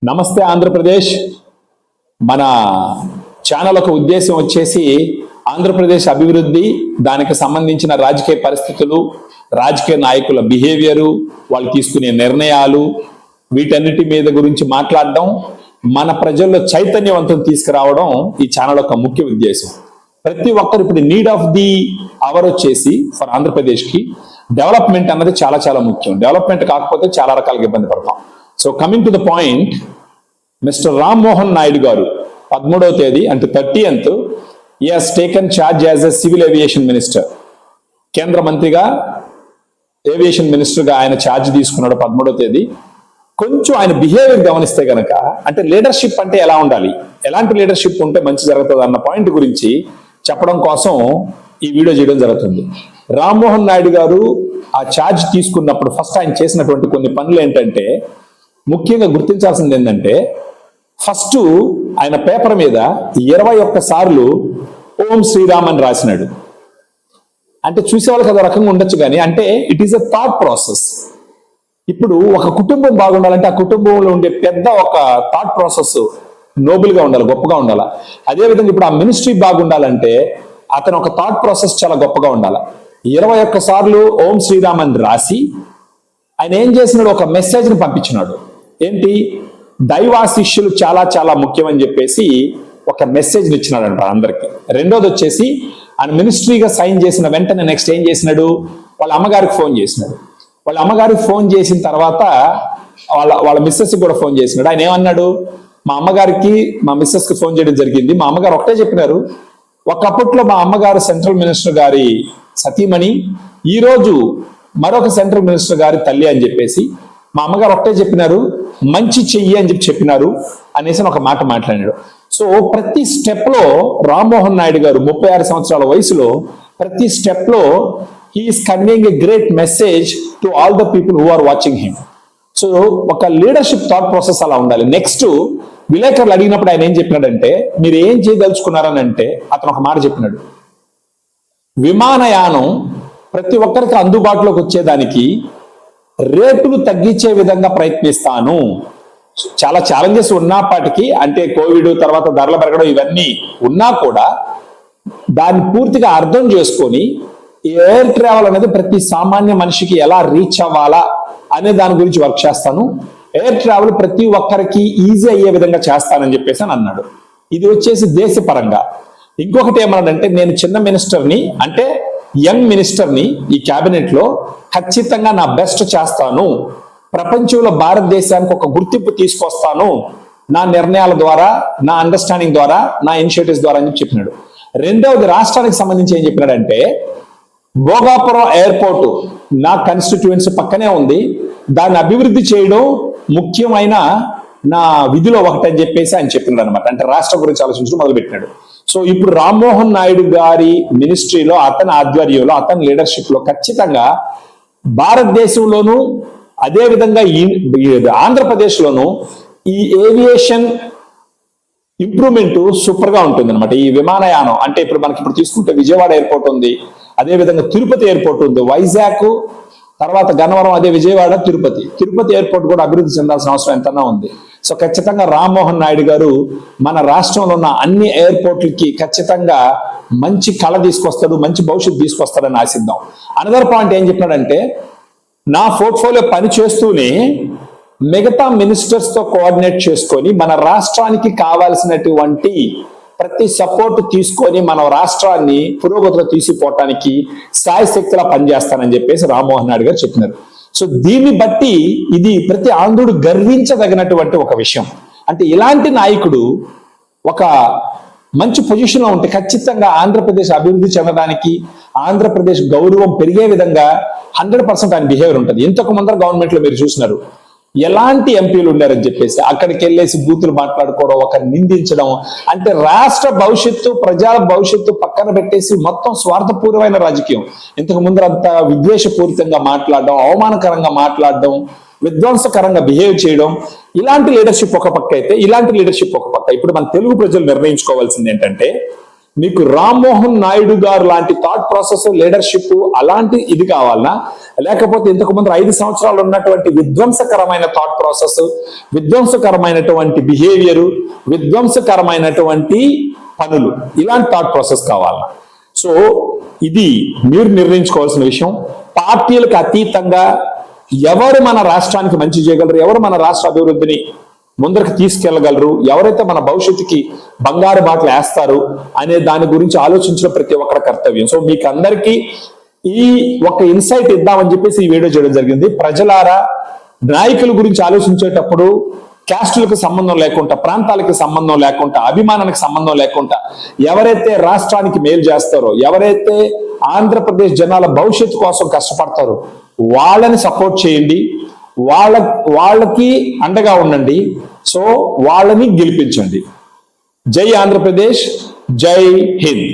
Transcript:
నమస్తే ఆంధ్రప్రదేశ్. మన ఛానల్ ఒక ఉద్దేశం వచ్చేసి ఆంధ్రప్రదేశ్ అభివృద్ధి, దానికి సంబంధించిన రాజకీయ పరిస్థితులు, రాజకీయ నాయకుల బిహేవియరు, వాళ్ళు తీసుకునే నిర్ణయాలు, వీటన్నిటి మీద గురించి మాట్లాడడం, మన ప్రజల్లో చైతన్యవంతం తీసుకురావడం ఈ ఛానల్ యొక్క ముఖ్య ఉద్దేశం. ప్రతి ఒక్కరు ఇప్పుడు నీడ్ ఆఫ్ ది అవర్ వచ్చేసి ఫర్ ఆంధ్రప్రదేశ్కి డెవలప్మెంట్ అన్నది చాలా చాలా ముఖ్యం. డెవలప్మెంట్ కాకపోతే చాలా రకాలుగా ఇబ్బంది పడతాం. So coming to the point, mister Rammohan Naidu గారు 13వ తేదీ అంటే 30th he has taken charge as a civil aviation minister. కేంద్ర మంత్రిగా ఏవియేషన్ మినిస్టర్గా ఆయన ఛార్జ్ తీసుకున్నాడు 13వ తేదీ. కొంచెం ఆయన బిహేవియర్ గమనిస్తే గనక, అంటే లీడర్షిప్ అంటే ఎలా ఉండాలి, ఎలాంటి లీడర్షిప్ ఉంటే మంచి జరుగుతుంది అన్న పాయింట్ గురించి చెప్పడం కోసం ఈ వీడియో చేయడం జరుగుతుంది. రామ్మోహన్ నాయుడు గారు ఆ ఛార్జ్ తీసుకున్నప్పుడు ఫస్ట్ ఆయన చేసినటువంటి కొన్ని పనులు ఏంటంటే, ముఖ్యంగా గుర్తించాల్సింది ఏంటంటే, ఫస్ట్ ఆయన పేపర్ మీద 21 సార్లు ఓం శ్రీరామ్ అని రాసినాడు. అంటే చూసే వాళ్ళకి అదో రకంగా ఉండొచ్చు, కానీ అంటే it is a thought process. ఇప్పుడు ఒక కుటుంబం బాగుండాలంటే ఆ కుటుంబంలో ఉండే పెద్ద ఒక థాట్ ప్రాసెస్ నోబుల్ గా ఉండాలి, గొప్పగా ఉండాలి. అదేవిధంగా ఇప్పుడు ఆ మినిస్ట్రీ బాగుండాలంటే అతను ఒక థాట్ ప్రాసెస్ చాలా గొప్పగా ఉండాలి. 21 సార్లు ఓం శ్రీరామ్ అని రాసి ఆయన ఏం చేసినాడు, ఒక మెసేజ్ని పంపించినాడు. ఏంటి, దైవాశిష్యులు చాలా చాలా ముఖ్యమని చెప్పేసి ఒక మెసేజ్ని ఇచ్చినాడంట అందరికి. రెండోది వచ్చేసి ఆయన మినిస్ట్రీగా సైన్ చేసిన వెంటనే నెక్స్ట్ ఏం చేసినాడు, వాళ్ళ అమ్మగారికి ఫోన్ చేసినాడు. వాళ్ళ అమ్మగారికి ఫోన్ చేసిన తర్వాత వాళ్ళ మిస్సెస్కి కూడా ఫోన్ చేసినాడు. ఆయన ఏమన్నాడు, మా అమ్మగారికి మా మిస్సెస్కి ఫోన్ చేయడం జరిగింది. మా అమ్మగారు ఒకటే చెప్పినారు, ఒకప్పట్లో మా అమ్మగారు సెంట్రల్ మినిస్టర్ గారి సతీమణి, ఈరోజు మరొక సెంట్రల్ మినిస్టర్ గారి తల్లి అని చెప్పేసి మా అమ్మగారు ఒకటే చెప్పినారు, మంచి చెయ్యి అని చెప్పినారు అనేసి ఒక మాట మాట్లాడాడు. సో ప్రతి స్టెప్ లో రామ్మోహన్ నాయుడు గారు 36 సంవత్సరాల వయసులో ప్రతి స్టెప్ లో he's conveying a great message to all the people who are watching him. So ఒక లీడర్షిప్ థాట్ ప్రాసెస్ అలా ఉండాలి. నెక్స్ట్ విలేకరులు అడిగినప్పుడు ఆయన ఏం చెప్పినాడంటే, మీరు ఏం చేయదలుచుకున్నారని అంటే అతను ఒక మాట చెప్పినాడు, విమానయానం ప్రతి ఒక్కరికి అందుబాటులోకి వచ్చేదానికి రేటులు తగ్గించే విధంగా ప్రయత్నిస్తాను. చాలా ఛాలెంజెస్ ఉన్నప్పటికీ, అంటే కోవిడ్ తర్వాత ధరలు పెరగడం ఇవన్నీ ఉన్నా కూడా దాన్ని పూర్తిగా అర్థం చేసుకొని ఎయిర్ ట్రావెల్ అనేది ప్రతి సామాన్య మనిషికి ఎలా రీచ్ అవ్వాలా అనే దాని గురించి వర్క్ చేస్తాను. ఎయిర్ ట్రావెల్ ప్రతి ఒక్కరికి ఈజీ అయ్యే విధంగా చేస్తానని చెప్పేసి అని అన్నాడు. ఇది వచ్చేసి దేశపరంగా. ఇంకొకటి ఏమన్నాడంటే, నేను చిన్న మినిస్టర్ని, అంటే యంగ్ మినిస్టర్ని ఈ క్యాబినెట్ లో ఖచ్చితంగా నా బెస్ట్ చేస్తాను, ప్రపంచంలో భారతదేశానికి ఒక గుర్తింపు తీసుకొస్తాను నా నిర్ణయాల ద్వారా, నా అండర్స్టాండింగ్ ద్వారా, నా ఇనిషియేటివ్స్ ద్వారా అని చెప్పినాడు. రెండవది, రాష్ట్రానికి సంబంధించి ఏం చెప్పినాడంటే, భోగాపురం ఎయిర్పోర్ట్ నా కాన్స్టిట్యుయెన్సీ పక్కనే ఉంది, దాన్ని అభివృద్ధి చేయడం ముఖ్యమైన నా విధిలో ఒకటని చెప్పేసి ఆయన చెప్పినాడు అనమాట. అంటే రాష్ట్రం గురించి ఆలోచించడం మొదలుపెట్టినాడు. సో ఇప్పుడు రామ్మోహన్ నాయుడు గారి మినిస్ట్రీలో, అతని ఆధ్వర్యంలో, అతని లీడర్షిప్ లో ఖచ్చితంగా భారతదేశంలోనూ అదేవిధంగా ఆంధ్రప్రదేశ్ లోను ఈ ఏవియేషన్ ఇంప్రూవ్మెంట్ సూపర్ గా ఉంటుంది అనమాట. ఈ విమానయానం అంటే ఇప్పుడు మనకి ఇప్పుడు తీసుకుంటే విజయవాడ ఎయిర్పోర్ట్ ఉంది, అదేవిధంగా తిరుపతి ఎయిర్పోర్ట్ ఉంది, వైజాగ్, తర్వాత గన్నవరం, అదే విజయవాడ, తిరుపతి ఎయిర్పోర్ట్ కూడా అభివృద్ధి చెందాల్సిన అవసరం ఎంతనా ఉంది. సో ఖచ్చితంగా రామ్మోహన్ నాయుడు గారు మన రాష్ట్రంలో ఉన్న అన్ని ఎయిర్పోర్ట్లకి ఖచ్చితంగా మంచి కళ తీసుకొస్తాడు, మంచి భవిష్యత్తు తీసుకొస్తాడని ఆశిద్దాం. అనదర్ పాయింట్ ఏం చెప్పాడంటే, నా పోర్ట్ఫోలియో పని చేస్తూనే మిగతా మినిస్టర్స్ తో కోఆర్డినేట్ చేసుకొని మన రాష్ట్రానికి కావాల్సినటువంటి ప్రతి సపోర్ట్ తీసుకొని మన రాష్ట్రాన్ని పురోగతిలో తీసుకుపోవటానికి శాయశక్తిలా పనిచేస్తానని చెప్పేసి రామ్మోహన్ నాయుడు గారు చెప్పినారు. సో దీన్ని బట్టి ఇది ప్రతి ఆంధ్రుడు గర్వించదగినటువంటి ఒక విషయం. అంటే ఇలాంటి నాయకుడు ఒక మంచి పొజిషన్ లో ఉంటే ఖచ్చితంగా ఆంధ్రప్రదేశ్ అభివృద్ధి చెందడానికి, ఆంధ్రప్రదేశ్ గౌరవం పెరిగే విధంగా 100% ఆయన బిహేవియర్ ఉంటుంది. ఇంతకు ముందర గవర్నమెంట్ లో మీరు చూసినారు ఎలాంటి ఎంపీలు ఉండారని చెప్పేసి అక్కడికి వెళ్ళేసి బూతులు మాట్లాడుకోవడం, ఒక నిందించడం, అంటే రాష్ట్ర భవిష్యత్తు, ప్రజల భవిష్యత్తు పక్కన పెట్టేసి మొత్తం స్వార్థపూర్వమైన రాజకీయం. ఇంతకు ముందరంతా విద్వేషపూరితంగా మాట్లాడడం, అవమానకరంగా మాట్లాడడం, విధ్వంసకరంగా బిహేవ్ చేయడం, ఇలాంటి లీడర్షిప్ ఒక పక్క అయితే, ఇలాంటి లీడర్షిప్ ఒక పక్క. ఇప్పుడు మన తెలుగు ప్రజలు నిర్ణయించుకోవాల్సింది ఏంటంటే, మీకు రామ్మోహన్ నాయుడు గారు లాంటి థాట్ ప్రాసెస్, లీడర్షిప్ అలాంటి ఇది కావాలన్నా, లేకపోతే ఇంతకు ముందు 5 సంవత్సరాలు ఉన్నటువంటి విధ్వంసకరమైన థాట్ ప్రాసెస్, విధ్వంసకరమైనటువంటి బిహేవియర్, విధ్వంసకరమైనటువంటి పనులు, ఇలాంటి థాట్ ప్రాసెస్ కావాలి. సో ఇది మీరు నిర్ణయించుకోవాల్సిన విషయం. పార్టీలకు అతీతంగా ఎవరు మన రాష్ట్రానికి మంచి చేయగలరు, ఎవరు మన రాష్ట్ర అభివృద్ధిని ముందరికి తీసుకెళ్లగలరు, ఎవరైతే మన భవిష్యత్తుకి బంగారు బాటలు వేస్తారు అనే దాని గురించి ఆలోచించడం ప్రతి ఒక్కరి కర్తవ్యం. సో మీకు అందరికీ ఈ ఒక ఇన్సైట్ ఇద్దామని చెప్పేసి ఈ వీడియో చేయడం జరిగింది. ప్రజలారా, నాయకుల గురించి ఆలోచించేటప్పుడు క్యాస్టులకు సంబంధం లేకుండా, ప్రాంతాలకు సంబంధం లేకుండా, అభిమానానికి సంబంధం లేకుండా ఎవరైతే రాష్ట్రానికి మేలు చేస్తారో, ఎవరైతే ఆంధ్రప్రదేశ్ జనాల భవిష్యత్తు కోసం కష్టపడతారో వాళ్ళని సపోర్ట్ చేయండి, వాళ్ళకి అండగా ఉండండి. సో వాళ్ళని గెలిపించండి. జై ఆంధ్రప్రదేశ్, జై హింద్.